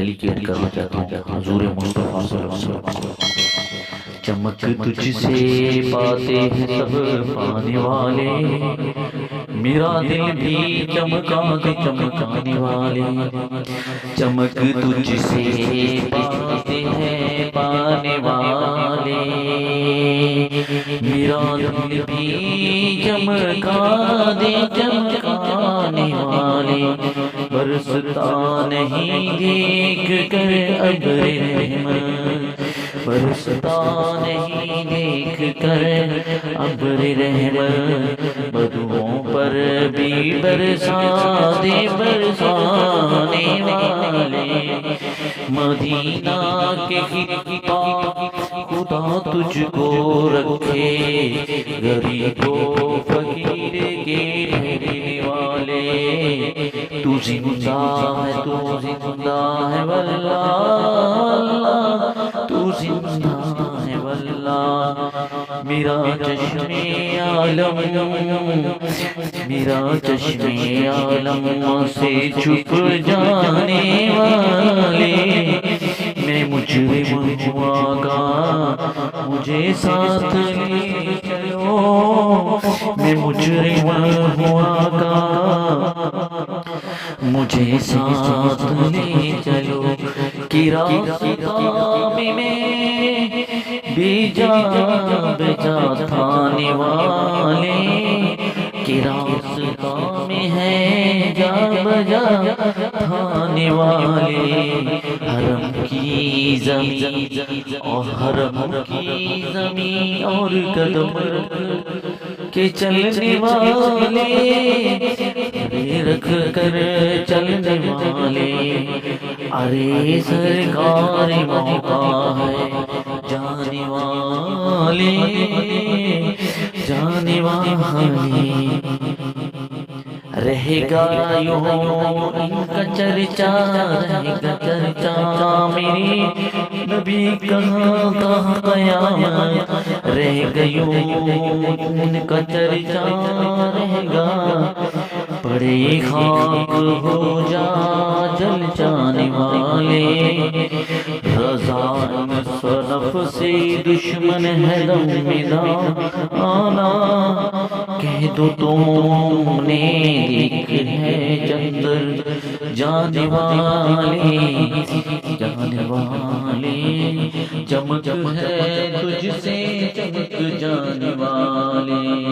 Delicate کرنا چاہتا ہوں حضور مصطفیٰ صلی اللہ علیہ وسلم۔ چمک تجھ سے پاتے ہیں سب پانے والے، میرا دل بھی چمکا دے چمکانے والے۔ چمک تجھ سے پاتے ہیں پانے والے، میرا دل بھی چمکا دے چمکانے والے۔ برستا نہیں دیکھ کر ابر رحمت، برستا نہیں دیکھ کر ابر رحمت، بدوؤں پر بھی برسا دے برسانے والے۔ مدینہ کے خطہ خدا تجھ کو رکھے، غریب و فقیر کے ٹھہرنے والے۔ تو زندہ ہے تو زندہ ہے واللہ، تو زندہ ہے واللہ۔ میرا چشم عالم، میرا چشم عالم سے چھپ جانے والے۔ میں مجرم ہوا گا مجھے ساتھ لے چلو، میں مجرم ہوا گا مجھے ساتھ لے چلو۔ کہ راستہ میں بے جا تھانے والے، کہ راستہ میں ہے جا بجا تھانے والے۔ حرم کی زمین اور حرم کی زمین اور قدم کے چلنے والے، رکھ کر چلنے والے۔ ارے سرکار موقع ہے جانے والے، جانے والے۔ رہے گا یوں ان کا چرچا، رہے گا چرچا میری نبی کہاں کا قیامت۔ رہے گا یوں ان کا چرچا، رہے گا پڑے خاک ہو جا جل جانے والے۔ رضا صنف سے دشمن ہے دم میں آنا، کہہ دو تم نے لکھ ہے چندر جانے والے، جانے والے۔ چمک ہے تجھ سے چمک جانے والے۔